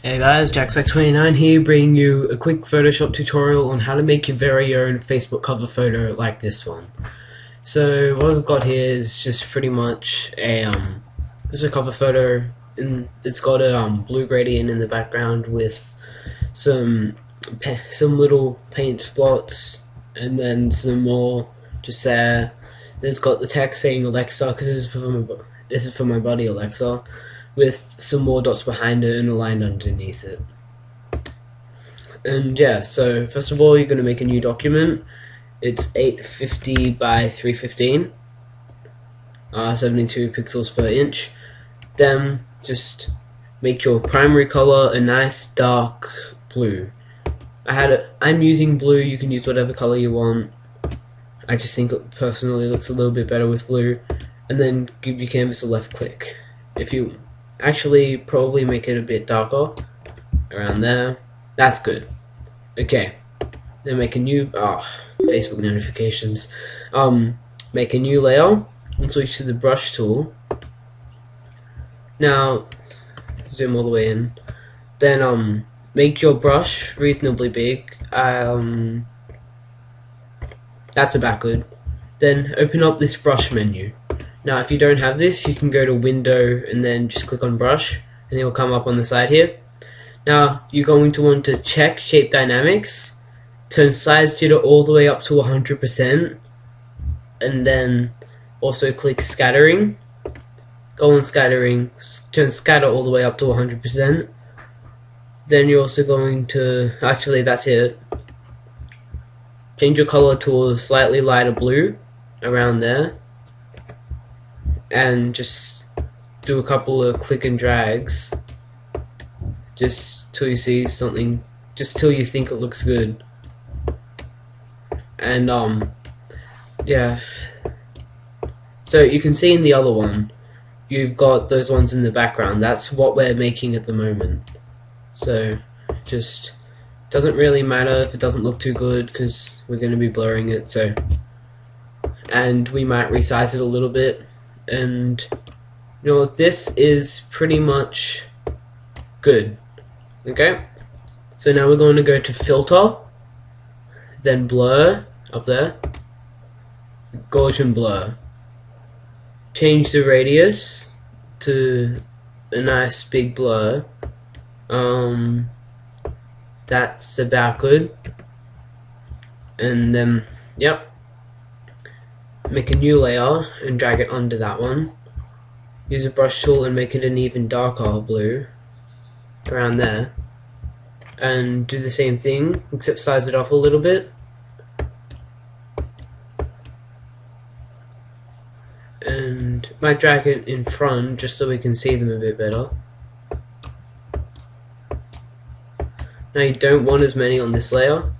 Hey guys, JackSpec29 here, bringing you a quick Photoshop tutorial on how to make your very own Facebook cover photo like this one. So what we've got here is just pretty much just a cover photo, and it's got a blue gradient in the background with some little paint spots, and then some more just there. Then it's got the text saying Alexa, because this is for my buddy Alexa, with some more dots behind it and a line underneath it. And yeah, so first of all, you're going to make a new document. It's 850 by 315, 72 pixels per inch. Then just make your primary color a nice dark blue. I'm using blue. You can use whatever color you want. I just think it personally looks a little bit better with blue. And then give your canvas a left click. If you actually probably make it a bit darker around there, that's good. Okay, then make a new Facebook notifications. Make a new layer and switch to the brush tool. Now zoom all the way in. Then make your brush reasonably big. That's about good. Then open up this brush menu. Now if you don't have this, you can go to window and then just click on brush, and it will come up on the side here. Now you're going to want to check shape dynamics, turn size jitter all the way up to 100%, and then also click scattering. Go on scattering, turn scatter all the way up to 100%. Then you're also going to, actually that's it, change your color to a slightly lighter blue around there, and just do a couple of click and drags just till you see something, just till you think it looks good. And yeah, so you can see in the other one you've got those ones in the background. That's what we're making at the moment, so just doesn't really matter if it doesn't look too good, because we're going to be blurring it, so, and we might resize it a little bit. And you know, this is pretty much good. Okay, so now we're going to go to filter, then blur up there, Gaussian blur, change the radius to a nice big blur. That's about good. And then yep, make a new layer and drag it onto that one. Use a brush tool and make it an even darker blue around there, and do the same thing except size it off a little bit. And might drag it in front just so we can see them a bit better. Now you don't want as many on this layer.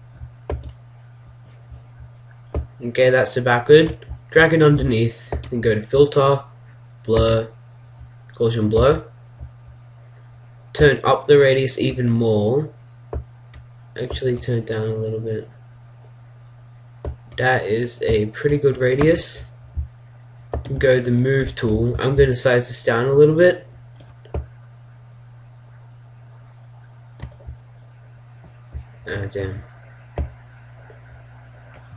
Okay, that's about good. Drag it underneath, then go to filter, blur, Gaussian blur. Turn up the radius even more. Actually turn it down a little bit. That is a pretty good radius. Go to the move tool. I'm going to size this down a little bit. Oh damn.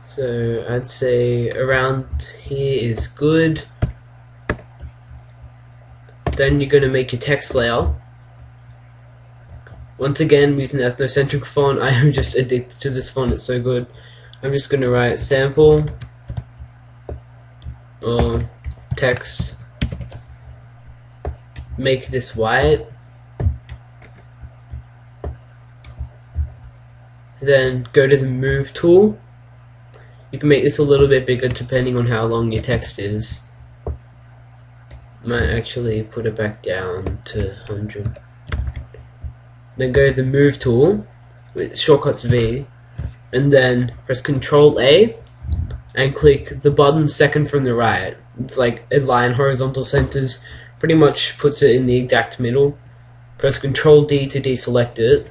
So I'd say around here is good. Then you're going to make your text layer. Once again, using the ethnocentric font. I am just addicted to this font, it's so good. I'm just going to write sample or text. Make this white. Then go to the move tool. You can make this a little bit bigger depending on how long your text is. Might actually put it back down to 100. Then go to the move tool with shortcuts V, and then press Ctrl A and click the button second from the right. It's like a line horizontal centers, pretty much puts it in the exact middle. Press Ctrl D to deselect it.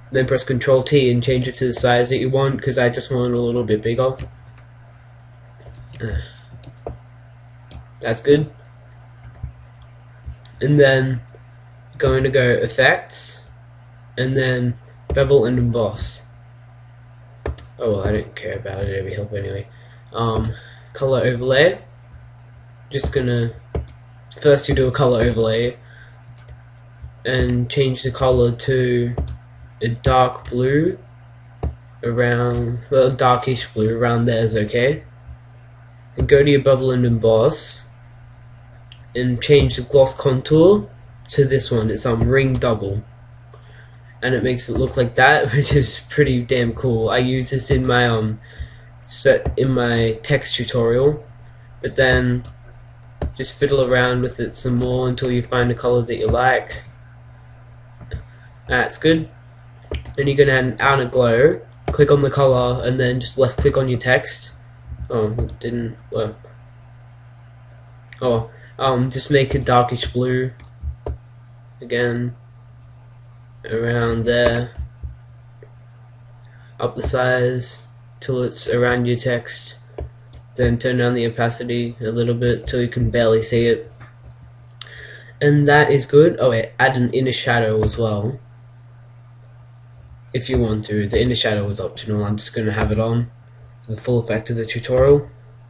Then press Ctrl T and change it to the size that you want, because I just want it a little bit bigger. That's good. And then going to go effects, and then bevel and emboss. Oh well, I don't care about it, it'll help anyway. Color overlay. Just gonna first you do a color overlay and change the color to a dark blue around, well, darkish blue around there is okay. And go to your bevel and emboss and change the gloss contour to this one. It's ring double, and it makes it look like that, which is pretty damn cool. I use this in my text tutorial, but then just fiddle around with it some more until you find a color that you like. That's good. Then you're gonna add an outer glow. Click on the color and then just left click on your text. Oh, it didn't work. Oh, just make a darkish blue again around there. Up the size till it's around your text. Then turn down the opacity a little bit till you can barely see it. And that is good. Oh wait, add an inner shadow as well. If you want to. The inner shadow is optional. I'm just going to have it on for the full effect of the tutorial.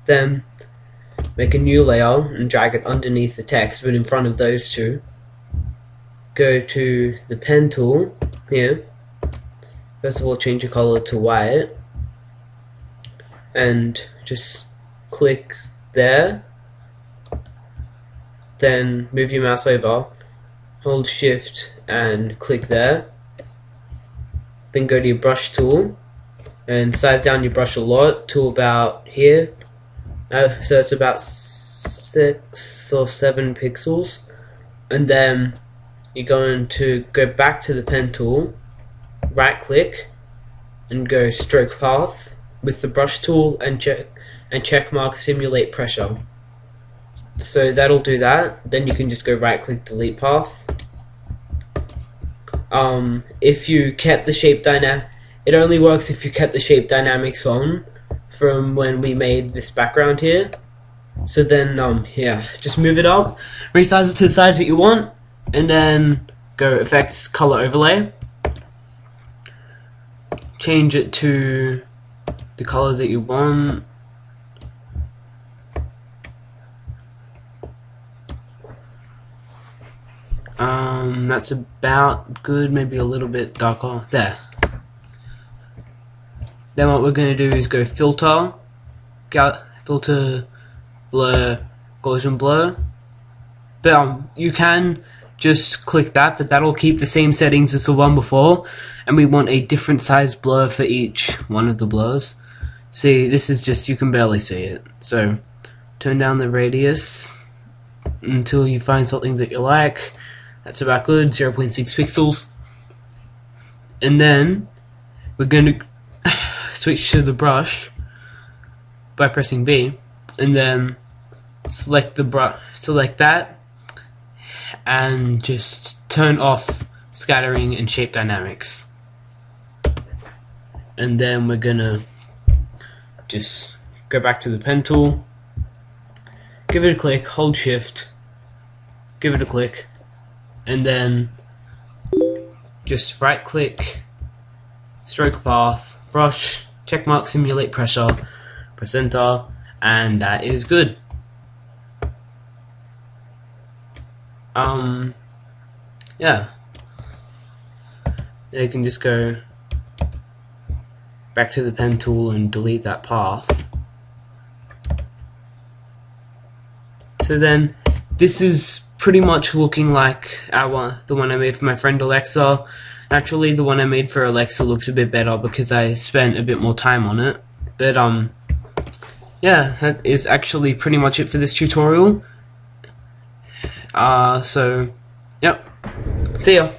Then make a new layer and drag it underneath the text, but in front of those two. Go to the pen tool here. First of all, change your color to white and just click there. Then move your mouse over, hold shift and click there. Then go to your brush tool and size down your brush a lot to about here. So it's about 6 or 7 pixels. And then you're going to go back to the pen tool, right click and go stroke path with the brush tool and check mark simulate pressure. So that'll do that. Then you can just go right click delete path. If you kept the shape dynamic, it only works if you kept the shape dynamics on from when we made this background here. So then yeah, just move it up, resize it to the size that you want, and then go effects, color overlay, change it to the color that you want. That's about good, maybe a little bit darker. There. Then what we're going to do is go filter, filter, blur, Gaussian blur. But you can just click that, but that'll keep the same settings as the one before, and we want a different size blur for each one of the blurs. See, this is just, you can barely see it. So turn down the radius until you find something that you like. That's about good, 0.6 pixels. And then we're going to switch to the brush by pressing B, and then select the brush, select that, and just turn off scattering and shape dynamics. And then we're gonna just go back to the pen tool, give it a click, hold shift, give it a click, and then just right click, stroke path, brush, checkmark simulate pressure, press enter, and that is good. Yeah. Now you can just go back to the pen tool and delete that path. So then this is pretty much looking like the one I made for my friend Alexa. Actually, the one I made for Alexa looks a bit better because I spent a bit more time on it. But yeah, that is actually pretty much it for this tutorial. So yep, see ya.